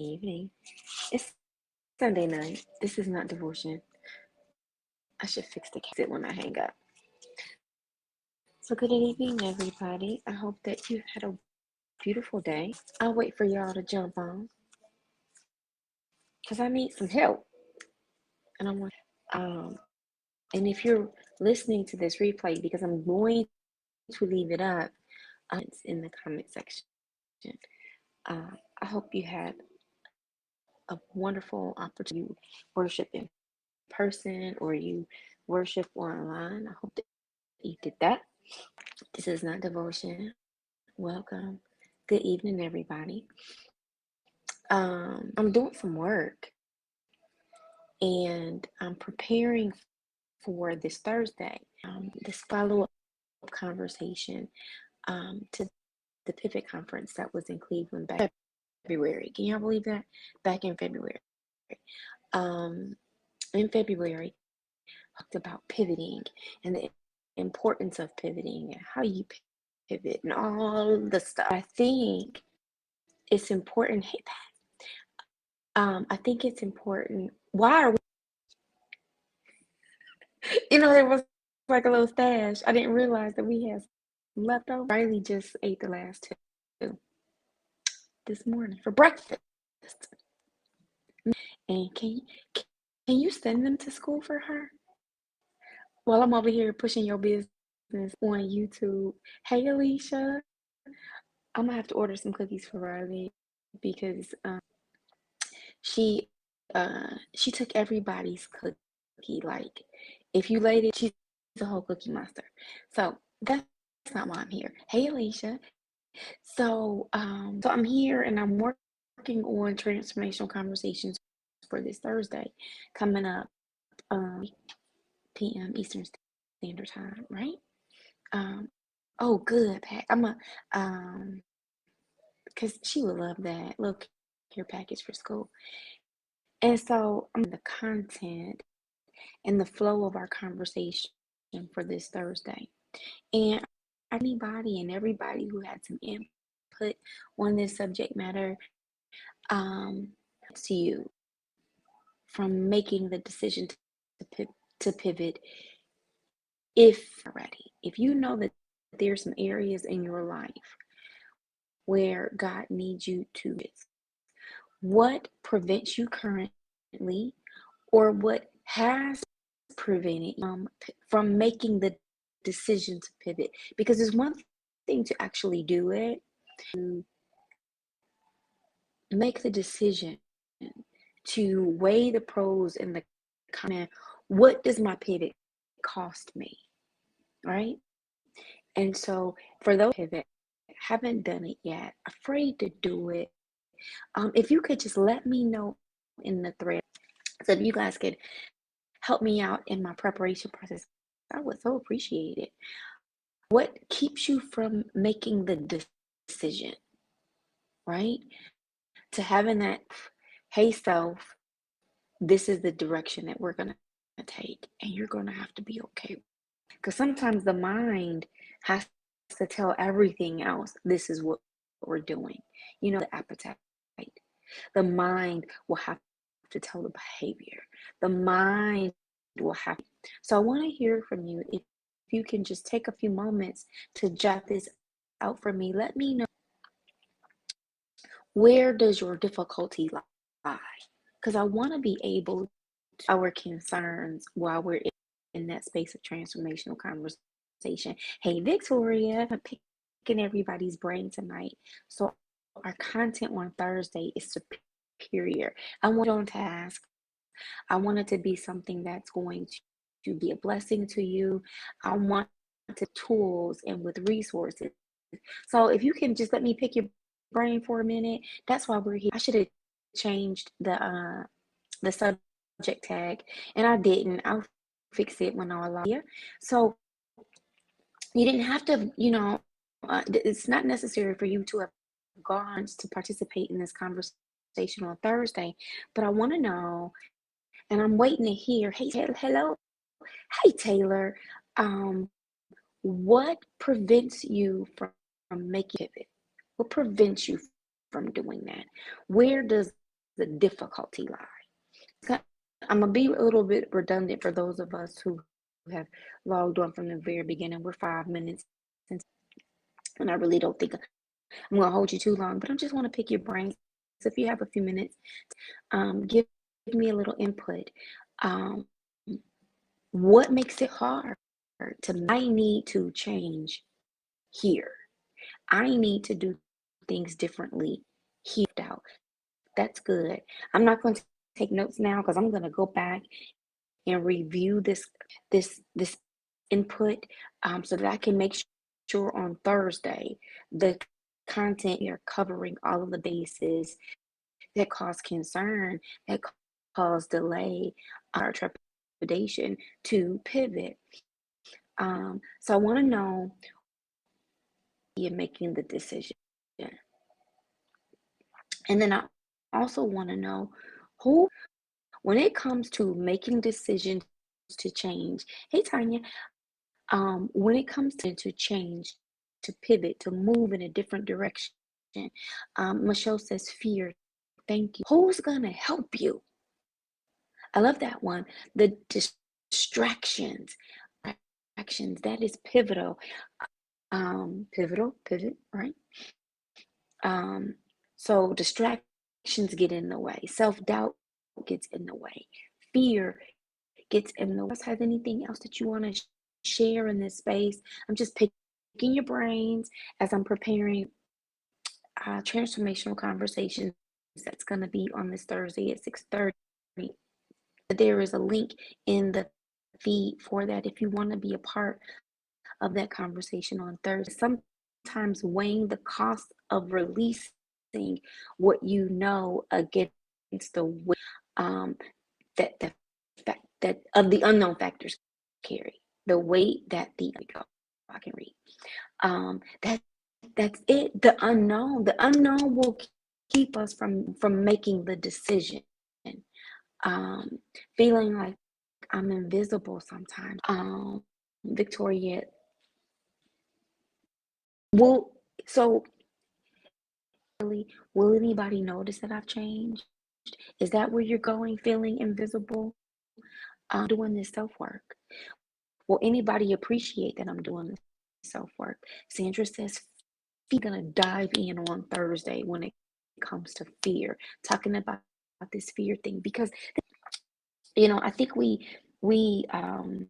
evening. It's Sunday night. This is not devotion. I should fix the exit when I hang up. So, good evening, everybody. I hope that you've had a beautiful day. I'll wait for y'all to jump on because I need some help. And I want, and if you're listening to this replay, because I'm going to leave it up, it's in the comment section. I hope you had a wonderful opportunity to worship in person or you worship online. I hope that you did that. This is not devotion. Welcome. Good evening, everybody. I'm doing some work and I'm preparing for this Thursday, this follow-up conversation to the Pivot Conference that was in Cleveland back in February. Can y'all believe that? Back in February. In February, I talked about pivoting and the importance of pivoting and how you pivot and all the stuff. I think it's important. Hey, Pat. I think it's important. Why are we? There was like a little stash. I didn't realize that we had some leftover. Riley just ate the last two this morning for breakfast. And can you send them to school for her? While I'm over here pushing your business on YouTube. Hey, Alicia. I'm gonna have to order some cookies for Riley because she took everybody's cookie. Like, if you laid it, she's a whole cookie monster. So that's not why I'm here. Hey, Alicia. So I'm here and I'm working on transformational conversations for this Thursday coming up, p.m. Eastern Standard Time, right? Oh, good, Pat. Because she would love that little care package for school. And so the content and the flow of our conversation for this Thursday. And anybody and everybody who had some input on this subject matter, to you from making the decision to pivot if you're ready. If you know that there's some areas in your life where God needs you to, what prevents you currently or what has prevented you from making the decision to pivot? Because it's one thing to actually do it, to make the decision, to weigh the pros and the cons. What does my pivot cost me, right? And so for those pivot haven't done it yet, afraid to do it, if you could just let me know in the thread, so if you guys could help me out in my preparation process, I would so appreciate it. What keeps you from making the decision, right? To having that, hey self, this is the direction that we're going to take, and you're going to have to be okay. Because sometimes the mind has to tell everything else, this is what we're doing. The appetite. The mind will have to tell the behavior. The mind will have. So I want to hear from you. If you can just take a few moments to jot this out for me, let me know, where does your difficulty lie? Because I want to be able to our concerns while we're in that space of transformational conversation. Hey, Victoria, I'm picking everybody's brain tonight. So our content on Thursday is superior. I want on task. I want it to be something that's going to be a blessing to you. I want the tools and with resources. So if you can just let me pick your brain for a minute, that's why we're here. I should have changed the subject tag, and I didn't. I'll fix it when I allow you. So you didn't have to, it's not necessary for you to have gone to participate in this conversation on Thursday, but I want to know, and I'm waiting to hear, hey, hello, hey, Taylor, what prevents you from making it? What prevents you from doing that? Where does the difficulty lie. I'm gonna be a little bit redundant for those of us who have logged on from the very beginning. We're 5 minutes into, and I really don't think I'm gonna hold you too long, but I just want to pick your brains. So if you have a few minutes, give me a little input. Um, what makes it hard to? I need to change here. I need to do things differently. Here, out. That's good. I'm not going to take notes now because I'm going to go back and review this input, so that I can make sure on Thursday the content you're covering all of the bases that cause concern, that cause delay, or trepidation to pivot. So I want to know you're making the decision, and then I also want to know who, when it comes to making decisions to change. Hey Tanya, when it comes to change, to pivot, to move in a different direction, Michelle says fear. Thank you. Who's gonna help you? I love that one. The distractions. Distractions. That is pivotal. Pivot, right? Um, so distractions get in the way. Self-doubt gets in the way. Fear gets in the way. Has anything else that you want to share in this space? I'm just picking your brains as I'm preparing transformational conversations that's going to be on this Thursday at 6:30. There is a link in the feed for that if you want to be a part of that conversation on Thursday. Sometimes weighing the cost of releasing what you know against the um, that that of the unknown factors carry, the weight that the I can read. That that's it. The unknown will keep us from making the decision. Um, Feeling like I'm invisible sometimes. Victoria, will so really, will anybody notice that I've changed? Is that where you're going, feeling invisible? Doing this self work. Will anybody appreciate that I'm doing this self work? Sandra says, "We're gonna dive in on Thursday when it comes to fear, talking about this fear thing, because I think we um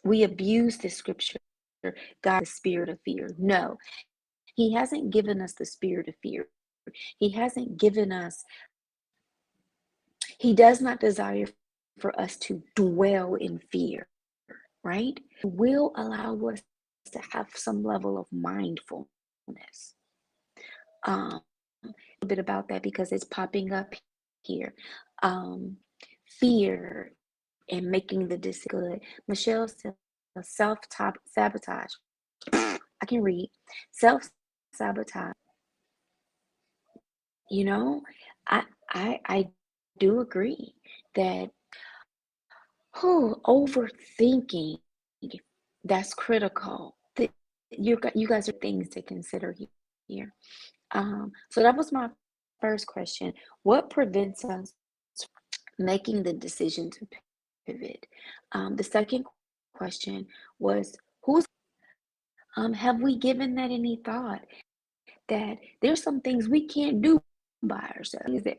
we abuse this scripture. God, the spirit of fear. No, He hasn't given us the spirit of fear. He hasn't given us. He does not desire for us to dwell in fear, right? He will allow us to have some level of mindfulness. Um, a bit about that because it's popping up here. Um, Fear and making the decision good. Michelle says self sabotage. I can read. Self sabotage. You know, I do agree that overthinking, that's critical. You guys are things to consider here. So that was my first question. What prevents us making the decision to pivot? The second question was, have we given that any thought? That there's some things we can't do by ourselves, that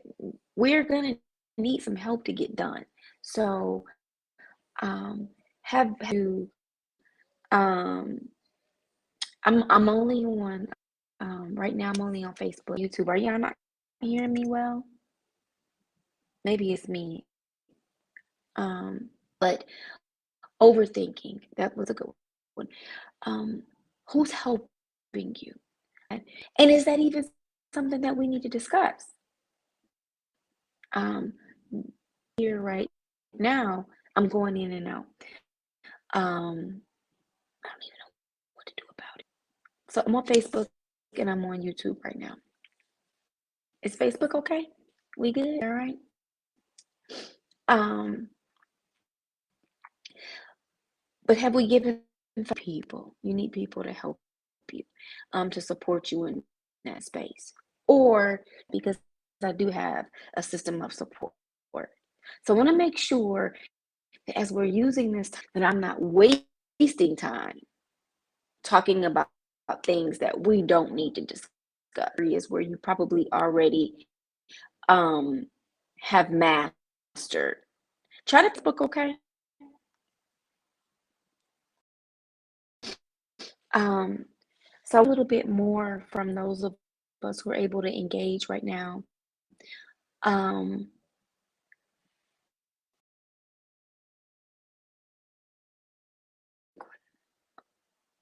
we're gonna need some help to get done. So, have you? Um, I'm only on right now. I'm only on Facebook, YouTube. Are y'all not hearing me well? Maybe it's me. But overthinking, that was a good one. Um, who's helping you? And is that even something that we need to discuss? Um, Here right now, I'm going in and out. I don't even know what to do about it. So I'm on Facebook and I'm on YouTube right now. Is Facebook okay? We good? All right. Um, but have we given people? You need people to help you, to support you in that space, or because I do have a system of support. So I want to make sure that as we're using this, that I'm not wasting time talking about things that we don't need to discuss. Areas where you probably already um have mastered. Try to book, okay? Um, so a little bit more from those of us who are able to engage right now. Um,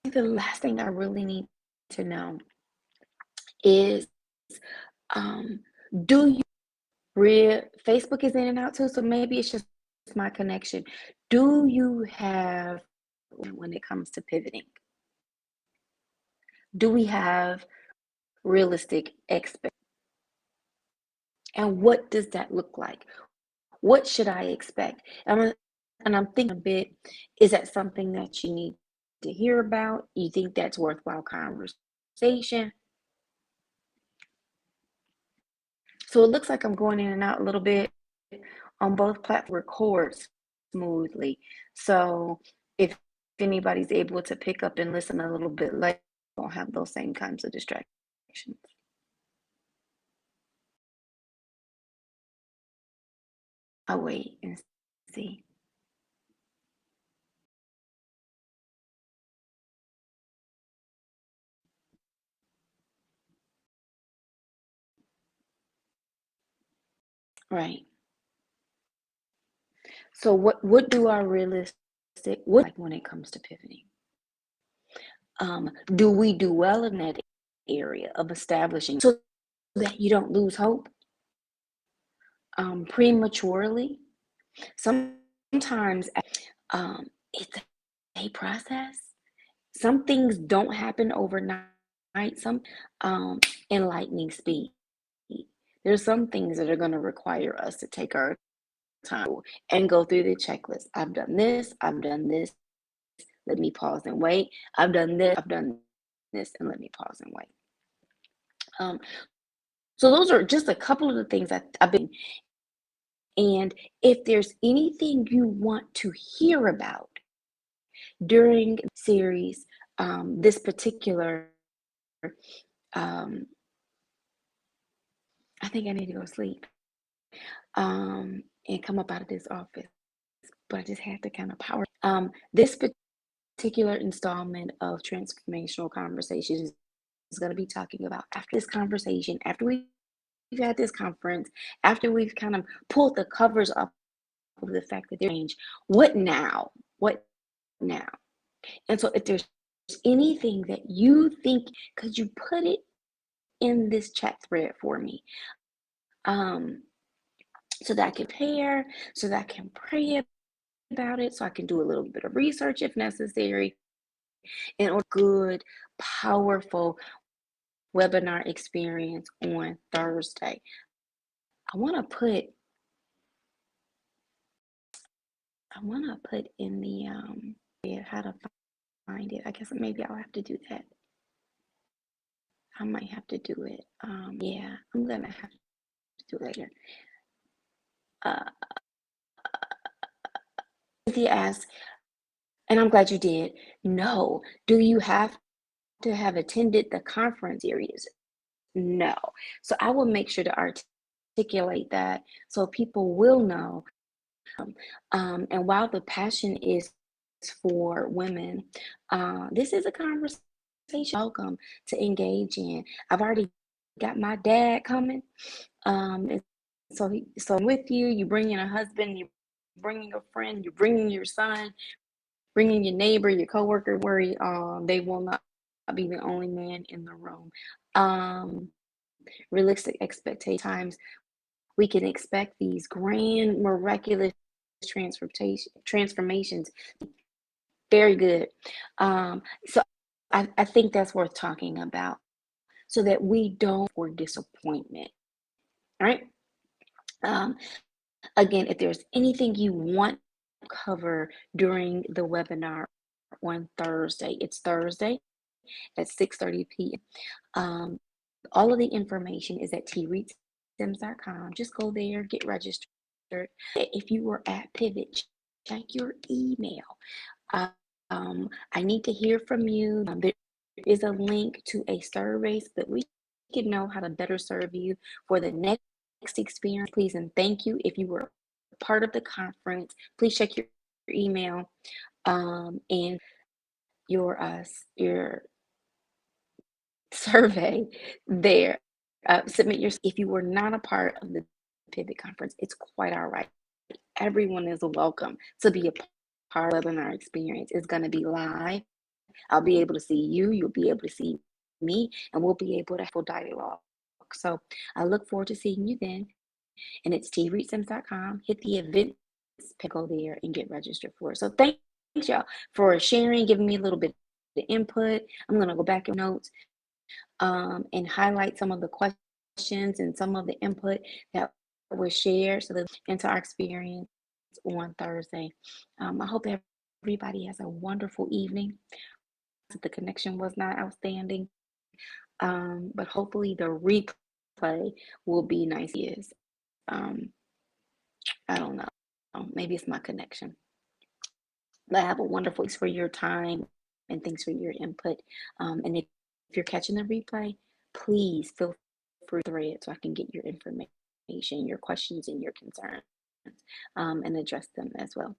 the last thing I really need to know is, um, do you Facebook is in and out too, so maybe it's just my connection. Do you have when it comes to pivoting? Do we have realistic expectations? And what does that look like? What should I expect? And I'm thinking a bit, is that something that you need to hear about? You think that's worthwhile conversation? So it looks like I'm going in and out a little bit on both platforms, record smoothly. So if anybody's able to pick up and listen a little bit later, won't have those same kinds of distractions. I'll wait and see. Right. So what do our realistic what like when it comes to pivoting? Do we do well in that area of establishing so that you don't lose hope prematurely? Sometimes it's a process. Some things don't happen overnight. Some um, in lightning speed. There's some things that are going to require us to take our time and go through the checklist. I've done this. I've done this. Let me pause and wait. I've done this. I've done this, and let me pause and wait. Um, so those are just a couple of the things that I've been. And if there's anything you want to hear about during series, this particular, um, I think I need to go sleep and come up out of this office. But I just had to kind of power. This particular installment of Transformational Conversations is going to be talking about after this conversation, after we've had this conference, after we've kind of pulled the covers up of the fact that they're changed, what now? What now? And so if there's anything that you think, could you put it in this chat thread for me? Um, so that I can prepare, so that I can pray about it, so I can do a little bit of research if necessary, and a good, powerful webinar experience on Thursday. I want to put in the how to find it. I guess maybe I'll have to do that. I might have to do it. Yeah, I'm gonna have to do it later. Uh, Cynthia asked, and I'm glad you did. No, do you have to have attended the conference series? No. So I will make sure to articulate that so people will know. And while the passion is for women, this is a conversation welcome to engage in. I've already got my dad coming. And so I'm with you. You bring in a husband, you bringing a friend, you're bringing your son, bringing your neighbor, your coworker. Worry, they will not be the only man in the room. Um, Realistic expectation times we can expect these grand, miraculous transformations. Very good. So I think that's worth talking about so that we don't for disappointment. All right. Um, Again, if there's anything you want to cover during the webinar on Thursday, it's Thursday at 6:30 p.m. All of the information is at TheTreeSims.com. Just go there, get registered. If you were at Pivot, check your email. I need to hear from you. There is a link to a survey so that we can know how to better serve you for the next experience. Please and thank you. If you were part of the conference, please check your email and your survey there. Submit your. If you were not a part of the Pivot conference, it's quite all right. Everyone is welcome to be a part of the webinar experience. It's going to be live. I'll be able to see you. You'll be able to see me, and we'll be able to have full dialogue. So I look forward to seeing you then. And it's treetsims.com. Hit the events, go there, and get registered for it. So thanks y'all for sharing, giving me a little bit of input. I'm going to go back in notes and highlight some of the questions and some of the input that was shared so that into our experience on Thursday. I hope everybody has a wonderful evening. The connection was not outstanding, but hopefully the replay will be nice. Yes, I don't know. Maybe it's my connection. But have a wonderful thanks for your time and thanks for your input. And if you're catching the replay, please feel free to thread so I can get your information, your questions, and your concerns and address them as well.